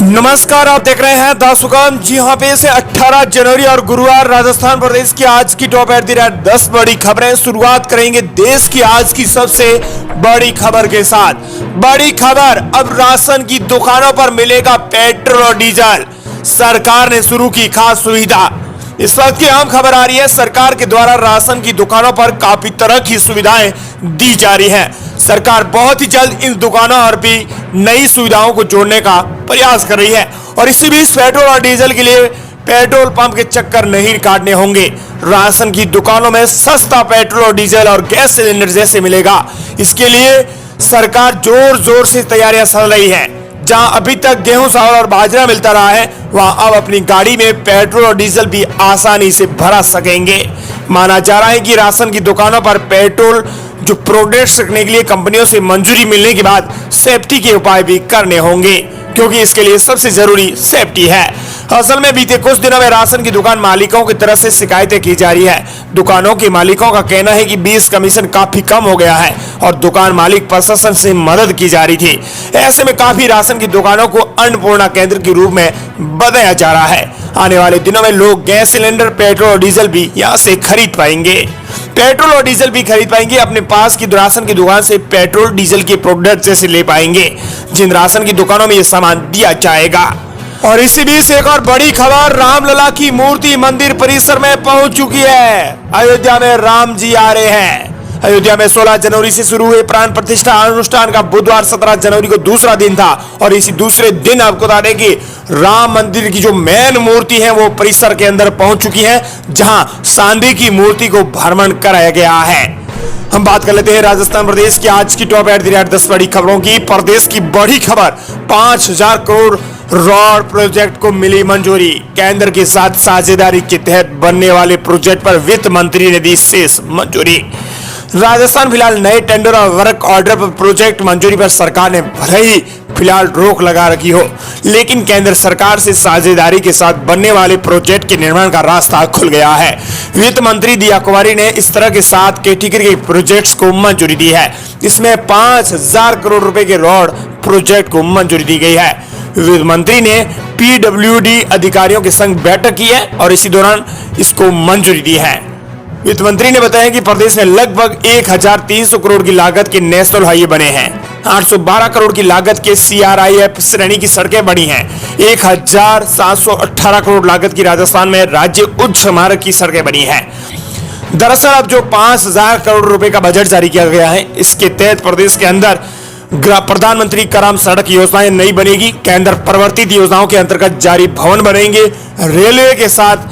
नमस्कार, आप देख रहे हैं द सुगम। जी हाँ, पे से 18 जनवरी और गुरुवार राजस्थान प्रदेश की आज की टॉप एट द रेट 10 बड़ी खबरें। शुरुआत करेंगे देश की आज की सबसे बड़ी खबर के साथ। बड़ी खबर, अब राशन की दुकानों पर मिलेगा पेट्रोल और डीजल। सरकार ने शुरू की खास सुविधा। इस वक्त की अहम खबर आ रही है, सरकार के द्वारा राशन की दुकानों पर काफी तरह की सुविधाएं दी जा रही हैं। सरकार बहुत ही जल्द इन दुकानों और भी नई सुविधाओं को जोड़ने का प्रयास कर रही है और इसी बीच पेट्रोल और डीजल के लिए पेट्रोल पंप के चक्कर नहीं काटने होंगे। राशन की दुकानों में सस्ता पेट्रोल और डीजल और गैस सिलेंडर जैसे मिलेगा। इसके लिए सरकार जोर जोर से तैयारियां चल रही है। जहां अभी तक गेहूं, चावल और बाजरा मिलता रहा है, वहां अब अपनी गाड़ी में पेट्रोल और डीजल भी आसानी से भरा सकेंगे। माना जा रहा है कि राशन की दुकानों पर पेट्रोल जो प्रोडक्ट्स रखने के लिए कंपनियों से मंजूरी मिलने के बाद सेफ्टी के उपाय भी करने होंगे, क्योंकि इसके लिए सबसे जरूरी सेफ्टी है। असल में बीते कुछ दिनों में राशन की दुकान मालिकों की तरफ से शिकायतें की जा रही है। दुकानों के मालिकों का कहना है कि 20 कमीशन काफी कम हो गया है और दुकान मालिक प्रशासन से मदद की जा रही थी। ऐसे में काफी राशन की दुकानों को अन्नपूर्णा केंद्र के रूप में बदला जा रहा है। आने वाले दिनों में लोग गैस सिलेंडर, पेट्रोल और डीजल भी यहाँ से खरीद पाएंगे। पेट्रोल और डीजल भी खरीद पाएंगे। अपने पास की राशन की दुकान से पेट्रोल डीजल के प्रोडक्ट जैसे ले पाएंगे, जिन राशन की दुकानों में ये सामान दिया जाएगा। और इसी बीच एक और बड़ी खबर, रामलला की मूर्ति मंदिर परिसर में पहुंच चुकी है। अयोध्या में राम जी आ रहे हैं। अयोध्या में 16 जनवरी से शुरू हुए प्राण प्रतिष्ठा अनुष्ठान का बुधवार 17 जनवरी को दूसरा दिन था और इसी दूसरे दिन आपको बता दें कि राम मंदिर की जो मेन मूर्ति है वो परिसर के अंदर पहुंच चुकी है, जहां चांदी की मूर्ति को भ्रमण कराया गया है। हम बात कर लेते हैं राजस्थान प्रदेश की आज की टॉप एट द रेट 10 बड़ी खबरों की। प्रदेश की बड़ी खबर, 5000 करोड़ रोड प्रोजेक्ट को मिली मंजूरी। केंद्र के साथ साझेदारी के तहत बनने वाले प्रोजेक्ट पर वित्त मंत्री ने दी शेष मंजूरी। राजस्थान फिलहाल नए टेंडर और वर्क ऑर्डर पर प्रोजेक्ट मंजूरी पर सरकार ने भले ही फिलहाल रोक लगा रखी हो, लेकिन केंद्र सरकार से साझेदारी के साथ बनने वाले प्रोजेक्ट के निर्माण का रास्ता खुल गया है। वित्त मंत्री दिया कुमारी ने इस तरह के 7 कैटेगरी के प्रोजेक्ट्स को मंजूरी दी है। इसमें 5000 करोड़ रुपए के रोड प्रोजेक्ट को मंजूरी दी गई है। वित्त मंत्री ने पीडब्ल्यूडी अधिकारियों के संग बैठक की है और इसी दौरान इसको मंजूरी दी है। वित्त मंत्री ने बताया कि प्रदेश में लगभग 1300 करोड़ की लागत के नेशनल हाईवे बने हैं। 812 करोड़ की लागत के CRIF श्रेणी की सड़कें बनी हैं। 1718 करोड़ लागत की राजस्थान में राज्य उच्च मार्ग की सड़कें बनी हैं। दरअसल अब जो 5000 करोड़ रुपए का बजट जारी किया गया है, इसके तहत प्रदेश के अंदर प्रधानमंत्री ग्राम सड़क योजनाएं नई बनेगी। केंद्र प्रवर्तित योजनाओं के अंतर्गत जारी भवन बनेंगे। रेलवे के साथ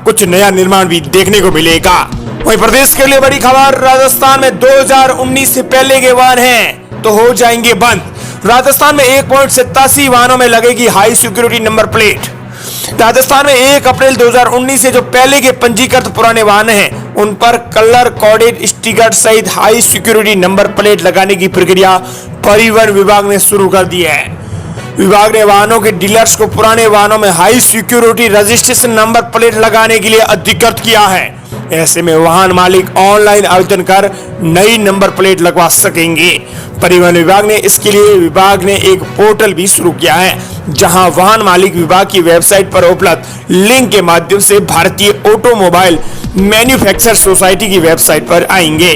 कुछ नया निर्माण भी देखने को मिलेगा। वहीं प्रदेश के लिए बड़ी खबर, राजस्थान में 2019 से पहले के वाहन हैं तो हो जाएंगे बंद। राजस्थान में 1.87 वाहनों में लगेगी high security number plate. Rajasthan में 1 अप्रैल 2019 से जो पहले के पंजीकृत पुराने वाहन हैं, उन पर कलर कोडेड स्टिकर सहित हाई सिक्योरिटी नंबर प्लेट लगाने की प्रक्रिया परिवहन विभाग ने शुरू कर दी है। विभाग ने वाहनों के डीलर्स को पुराने वाहनों में high security registration number plate लगाने के लिए अधिकृत किया है। ऐसे में वाहन मालिक ऑनलाइन आवेदन कर नई नंबर प्लेट लगवा सकेंगे। परिवहन विभाग ने इसके लिए विभाग ने एक पोर्टल भी शुरू किया है, जहां वाहन मालिक विभाग की वेबसाइट पर उपलब्ध लिंक के माध्यम से भारतीय ऑटोमोबाइल मैन्युफैक्चरर सोसाइटी की वेबसाइट पर आएंगे।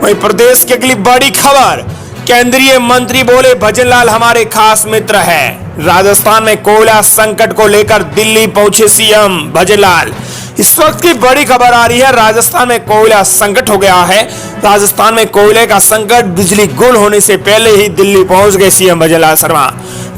वहीं प्रदेश की अगली बड़ी खबर, केंद्रीय मंत्री बोले भजनलाल हमारे खास मित्र है। राजस्थान में कोयला संकट को लेकर दिल्ली पहुंचे सीएम भजनलाल। इस वक्त की बड़ी खबर आ रही है, राजस्थान में कोयला संकट हो गया है। राजस्थान में कोयले का संकट, बिजली गुल होने से पहले ही दिल्ली पहुंच गए सीएम भजनलाल शर्मा।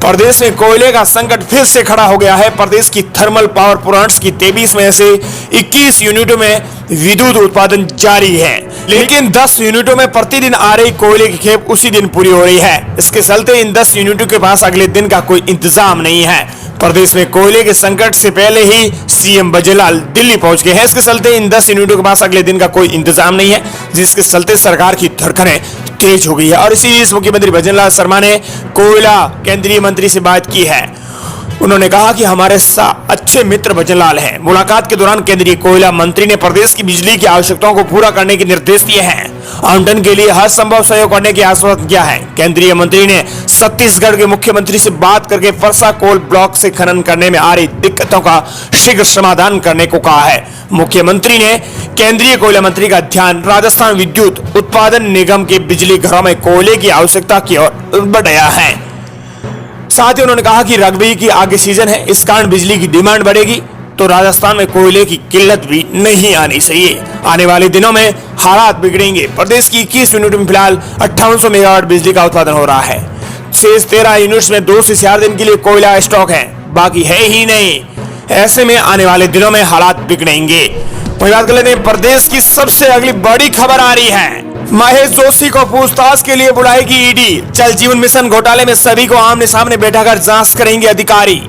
प्रदेश में कोयले का संकट फिर से खड़ा हो गया है। प्रदेश की थर्मल पावर प्लांट्स की 23 में से 21 यूनिटों में विद्युत उत्पादन जारी है, लेकिन 10 यूनिटों में प्रतिदिन आ रही कोयले की खेप उसी दिन पूरी हो रही है। इसके चलते इन 10 यूनिटों के पास अगले दिन का कोई इंतजाम नहीं है। प्रदेश में कोयले के संकट से पहले ही सीएम भजनलाल दिल्ली पहुंच गए हैं। इसके चलते इन 10 यूनिटों के पास अगले दिन का कोई इंतजाम नहीं है, जिसके चलते सरकार की धड़कनें तेज हो गई है। और इसी बीच मुख्यमंत्री भजनलाल शर्मा ने कोयला केंद्रीय मंत्री से बात की है। उन्होंने कहा कि हमारे अच्छे मित्र भजनलाल हैं। मुलाकात के दौरान केंद्रीय कोयला मंत्री ने प्रदेश की बिजली की आवश्यकताओं को पूरा करने के निर्देश दिए हैं आवंटन के लिए हर संभव सहयोग करने की आश्वासन किया है। केंद्रीय मंत्री ने छत्तीसगढ़ के मुख्यमंत्री से बात करके फरसा कोल ब्लॉक से खनन करने में आ रही दिक्कतों का शीघ्र समाधान करने को कहा है। मुख्यमंत्री ने केंद्रीय कोयला मंत्री का ध्यान राजस्थान विद्युत उत्पादन निगम के बिजली घरों में कोयले की आवश्यकता की ओर बढ़ाया है। साथ ही उन्होंने कहा कि रबी की आगे सीजन है, इस कारण बिजली की डिमांड बढ़ेगी तो राजस्थान में कोयले की किल्लत भी नहीं आनी चाहिए। आने वाले दिनों में हालात बिगड़ेंगे। प्रदेश की 21 यूनिट में फिलहाल 5800 मेगावाट बिजली का उत्पादन हो रहा है। शेष 13 यूनिट्स में 2 से 4 दिन के लिए कोयला स्टॉक है, बाकी है ही नहीं। ऐसे में आने वाले दिनों में हालात बिगड़ेंगे। वही बात कर लेते हैं, प्रदेश की सबसे अगली बड़ी खबर आ रही है। महेश जोशी को पूछताछ के लिए बुलाएगी ईडी। जल जीवन मिशन घोटाले में सभी को आमने सामने बैठाकर जांच करेंगे अधिकारी।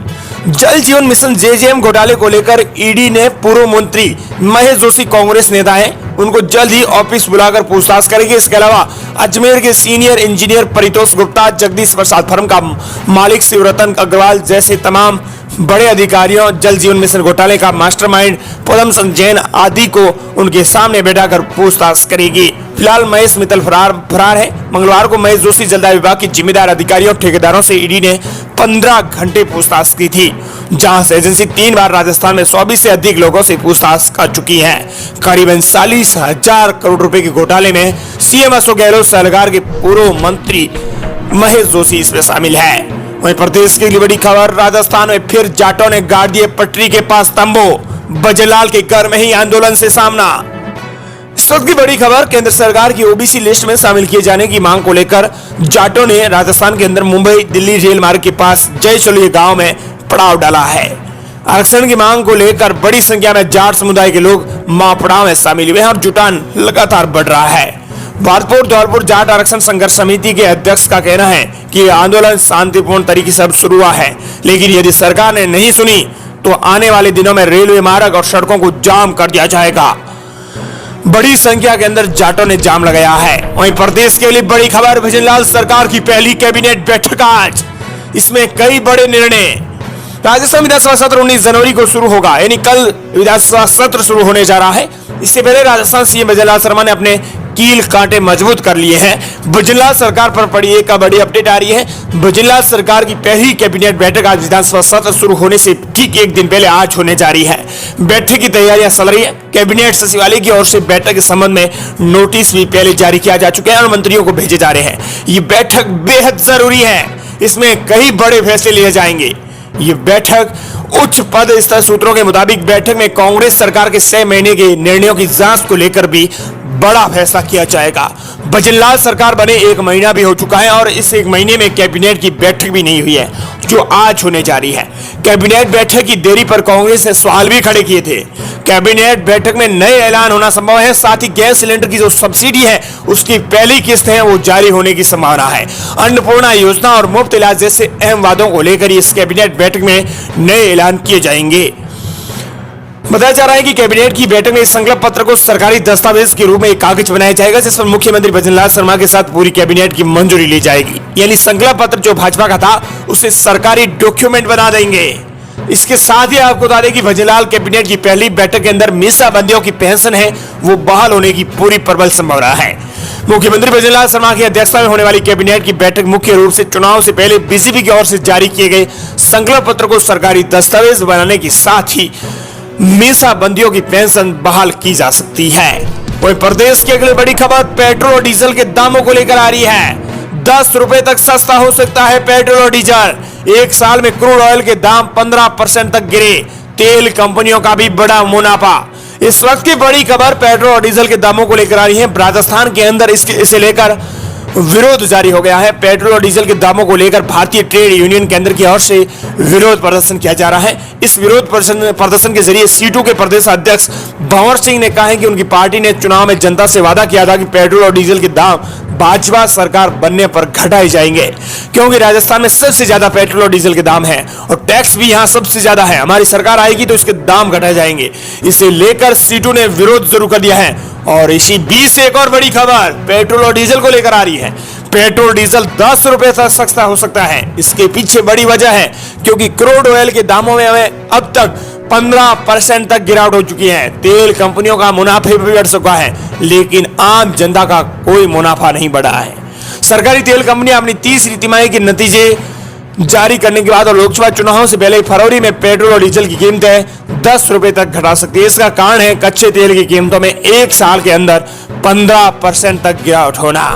जल जीवन मिशन जेजेएम घोटाले को लेकर ईडी ने पूर्व मंत्री महेश जोशी कांग्रेस नेता हैं, उनको जल्द ही ऑफिस बुलाकर पूछताछ करेगी। इसके अलावा अजमेर के senior engineer Paritosh Gupta, Jagdish Prasad firm का मालिक शिवरतन अग्रवाल जैसे तमाम बड़े अधिकारियों, जल जीवन मिशन घोटाले का मास्टरमाइंड पदम जैन आदि को उनके सामने बैठाकर पूछताछ करेगी। फिलहाल महेश मित्तल फरार है। मंगलवार को महेश जोशी जलदाय विभाग के जिम्मेदार अधिकारियों और ठेकेदारों से ईडी ने 15 घंटे पूछताछ की थी, जहां से एजेंसी 3 बार राजस्थान में 24 से अधिक लोगों से पूछताछ कर चुकी है। करीबन 40,000 करोड़ रुपए के घोटाले में सीएम अशोक गहलोत सरकार के पूर्व मंत्री महेश जोशी इसमें शामिल है। वहीं प्रदेश की बड़ी खबर, राजस्थान में फिर जाटों ने गाड़ दिए पटरी के पास तंबू। बजलाल के घर में ही आंदोलन से सामना। इस वक्त की बड़ी खबर, केंद्र सरकार की ओबीसी लिस्ट में शामिल किए जाने की मांग को लेकर जाटों ने राजस्थान के अंदर मुंबई दिल्ली रेल मार्ग के पास जय चलिए गांव में पड़ाव डाला है। आरक्षण की मांग को लेकर बड़ी संख्या में जाट समुदाय के लोग महापड़ाव में शामिल हुए हैं और जुटान लगातार बढ़ रहा है। भारतपुर धौलपुर जाट आरक्षण संघर्ष समिति के अध्यक्ष का कहना है कि आंदोलन शांतिपूर्ण तरीके से शुरू हुआ है, लेकिन यदि सरकार ने नहीं सुनी तो आने वाले दिनों में रेलवे मार्ग और सड़कों को जाम कर दिया जाएगा। बड़ी संख्या के अंदर जाटों ने जाम लगाया है। वहीं प्रदेश के लिए बड़ी खबर, भजनलाल सरकार की पहली कैबिनेट बैठक आज। इसमें कई बड़े निर्णय। राजस्थान विधानसभा सत्र 19 जनवरी को शुरू होगा, यानी कल विधानसभा सत्र शुरू होने जा रहा है। इससे पहले राजस्थान सीएम भजनलाल शर्मा ने अपने कील कांटे मजबूत कर लिए हैं। भजनलाल सरकार पर पड़ी एक बड़ी अपडेट आ रही है। भजनलाल सरकार की पहली कैबिनेट बैठक आज विधानसभा सत्र शुरू होने से ठीक एक दिन पहले आज होने जा रही है। बैठक की तैयारियां चल रही है। कैबिनेट सचिवालय की ओर से बैठक के संबंध में नोटिस भी पहले जारी किया जा चुका है और मंत्रियों को भेजे जा रहे हैं। ये बैठक बेहद जरूरी है, इसमें कई बड़े फैसले लिए जाएंगे। ये बैठक उच्च पद स्तर सूत्रों के मुताबिक बैठक में कांग्रेस सरकार के 6 महीने के निर्णयों की जांच को लेकर भी बड़ा फैसला किया जाएगा। भजनलाल सरकार बने 1 महीना भी हो चुका है और इस 1 महीने में कैबिनेट की बैठक भी नहीं हुई है, जो आज होने जा रही है। कैबिनेट बैठक की देरी पर कांग्रेस ने सवाल भी खड़े किए थे। कैबिनेट बैठक में नए ऐलान होना संभव है, साथ ही गैस सिलेंडर की जो सब्सिडी है उसकी पहली किस्त है वो जारी होने की संभावना है। अन्नपूर्णा योजना और मुफ्त इलाज जैसे अहम वादों को लेकर इस कैबिनेट बैठक में नए ऐलान किए जाएंगे। बताया जा रहा है कि कैबिनेट की बैठक में इस संकल्प पत्र को सरकारी दस्तावेज के रूप में एक कागज बनाया जाएगा, जिस पर मुख्यमंत्री भजनलाल शर्मा के साथ पूरी कैबिनेट की मंजूरी ली जाएगी। यानी संकल्प पत्र जो भाजपा का था उसे सरकारी डॉक्यूमेंट बना देंगे। इसके साथ ही आपको बता दें कि भजनलाल कैबिनेट की पहली बैठक के अंदर मीसाबंदियों की पेंशन है वो बहाल होने की पूरी प्रबल संभावना है। मुख्यमंत्री भजनलाल शर्मा की अध्यक्षता में होने वाली कैबिनेट की बैठक मुख्य रूप से चुनाव से पहले बीजेपी की ओर से जारी किए गए संकल्प पत्र को सरकारी दस्तावेज बनाने के साथ ही मीसाबंदियों की पेंशन बहाल की जा सकती है। वहीं प्रदेश की अगली बड़ी खबर पेट्रोल और डीजल के दामों को लेकर आ रही है। 10 रुपए तक सस्ता हो सकता है पेट्रोल और डीजल। एक साल में क्रूड ऑयल के दाम 15% तक गिरे। तेल कंपनियों का भी बड़ा मुनाफा। इस वक्त की बड़ी खबर पेट्रोल और डीजल के दामों को लेकर आ रही है। राजस्थान के अंदर इसे लेकर विरोध जारी हो गया है। पेट्रोल और डीजल के दामों को लेकर भारतीय ट्रेड यूनियन केंद्र की ओर से विरोध प्रदर्शन किया जा रहा है। इस विरोध प्रदर्शन के जरिए सीटू के प्रदेश अध्यक्ष भंवर सिंह ने कहा है कि उनकी पार्टी ने चुनाव में जनता से वादा किया था कि पेट्रोल और डीजल के दाम भाजपा सरकार बनने पर घटाए जाएंगे, क्योंकि राजस्थान में सबसे ज्यादा पेट्रोल और डीजल के दाम है और टैक्स भी यहाँ सबसे ज्यादा है। हमारी सरकार आएगी तो इसके दाम घटाए जाएंगे। इसे लेकर सीटू ने विरोध जरूर कर दिया है। और इसी बीच से एक और बड़ी खबर पेट्रोल और डीजल को लेकर आ रही है। पेट्रोल डीजल 10 रुपए तक सस्ता हो सकता है। इसके पीछे बड़ी वजह है क्योंकि क्रूड ऑयल के दामों में हमें अब तक 15% तक गिरावट हो चुकी है। तेल कंपनियों का मुनाफा भी बढ़ चुका है, लेकिन आम जनता का कोई मुनाफा नहीं बढ़ा है। सरकारी तेल कंपनियां अपनी तीसरी तिमाही के नतीजे जारी करने के बाद और लोकसभा चुनावों से पहले फरवरी में पेट्रोल और डीजल की कीमतें 10 रुपए तक घटा सकती है। इसका कारण है कच्चे तेल की कीमतों में एक साल के अंदर 15% तक गिरावट होना।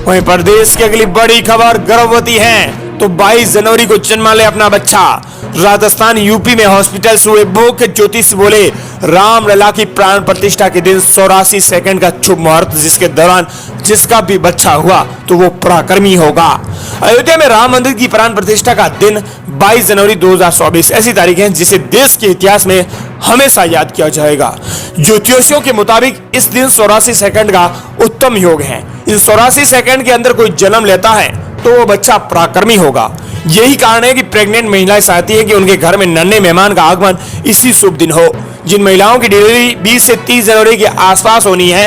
वहीं प्रदेश की अगली बड़ी खबर, गर्भवती हैं तो 22 जनवरी को जन्मा ले अपना बच्चा। राजस्थान यूपी में हॉस्पिटल से हुए मुख्य ज्योतिष बोले रामलला की प्राण प्रतिष्ठा के दिन 84 सेकंड का शुभ मुहूर्त, जिसके दौरान जिसका भी बच्चा हुआ तो वो पराक्रमी होगा। अयोध्या में राम मंदिर की प्राण प्रतिष्ठा का दिन 22 जनवरी 2024 ऐसी तारीख है जिसे देश के इतिहास में हमेशा याद किया जाएगा। ज्योतिषियों के मुताबिक इस दिन 84 सेकंड का उत्तम योग है। इन 84 सेकंड के अंदर कोई जन्म लेता है तो वो बच्चा पराक्रमी होगा। यही कारण है कि प्रेग्नेंट महिलाएं चाहती है कि उनके घर में नन्हे मेहमान का आगमन इसी शुभ दिन हो। जिन महिलाओं की डिलीवरी 20 से 30 जनवरी के आसपास होनी है,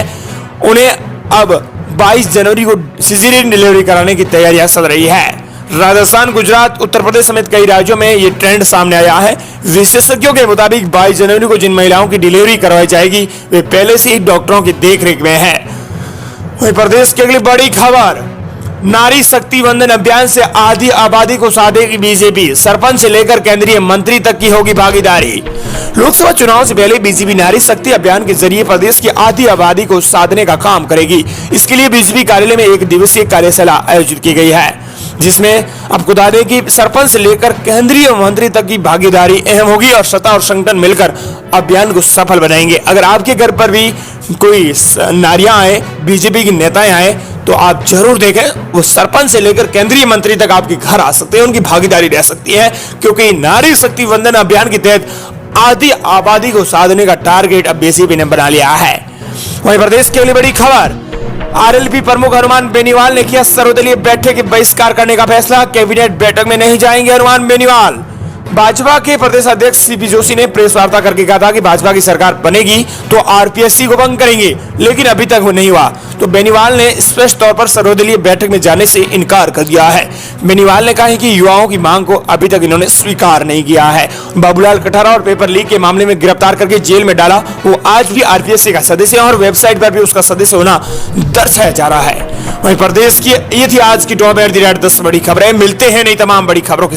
उन्हें अब 22 जनवरी को सिजेरियन डिलीवरी कराने की तैयारियां चल रही है। राजस्थान, गुजरात, उत्तर प्रदेश समेत कई राज्यों में ये ट्रेंड सामने आया है। विशेषज्ञों के मुताबिक 22 जनवरी को जिन महिलाओं की डिलीवरी करवाई जाएगी वे पहले से ही डॉक्टरों की देखरेख में है। वहीं प्रदेश की अगली बड़ी खबर, नारी शक्ति वंदन अभियान से आधी आबादी को साधेगी बीजेपी। सरपंच से लेकर केंद्रीय मंत्री तक की होगी भागीदारी। लोकसभा चुनाव से पहले बीजेपी नारी शक्ति अभियान के जरिए प्रदेश की आधी आबादी को साधने का काम करेगी। इसके लिए बीजेपी कार्यालय में एक दिवसीय कार्यशाला आयोजित की गई है, जिसमें आपको बता दें कि सरपंच से लेकर केंद्रीय मंत्री तक की भागीदारी अहम होगी और सत्ता और संगठन मिलकर अभियान को सफल बनाएंगे। अगर आपके घर पर भी कोई नारियां आए, बीजेपी की नेताएं आए, तो आप जरूर देखें, वो सरपंच से लेकर केंद्रीय मंत्री तक आपके घर आ सकते हैं, उनकी भागीदारी रह सकती है, क्योंकि नारी शक्ति वंदन अभियान के तहत आधी आबादी को साधने का टारगेट अब बीजेपी ने बना लिया है। वहीं प्रदेश के लिए बड़ी खबर, आरएलपी प्रमुख हनुमान बेनीवाल ने किया सर्वदलीय बैठक के बहिष्कार करने का फैसला। कैबिनेट बैठक में नहीं जाएंगे हनुमान बेनीवाल। भाजपा के प्रदेश अध्यक्ष सीपी जोशी ने प्रेस वार्ता करके कहा था कि भाजपा की सरकार बनेगी तो आरपीएससी को भंग करेंगे, लेकिन अभी तक वो नहीं हुआ। तो बेनीवाल ने स्पष्ट तौर पर सर्वदलीय बैठक में जाने से इनकार कर दिया है। बेनीवाल ने कहा है कि युवाओं की मांग को अभी तक इन्होंने स्वीकार नहीं किया है। बाबूलाल कटारा और पेपर लीक के मामले में गिरफ्तार करके जेल में डाला, वो आज भी आरपीएससी का सदस्य है और वेबसाइट पर भी उसका सदस्य होना दर्शाया जा रहा है। वहीं प्रदेश की ये थी आज की टॉप 10 बड़ी खबरें। मिलते हैं नई तमाम बड़ी खबरों के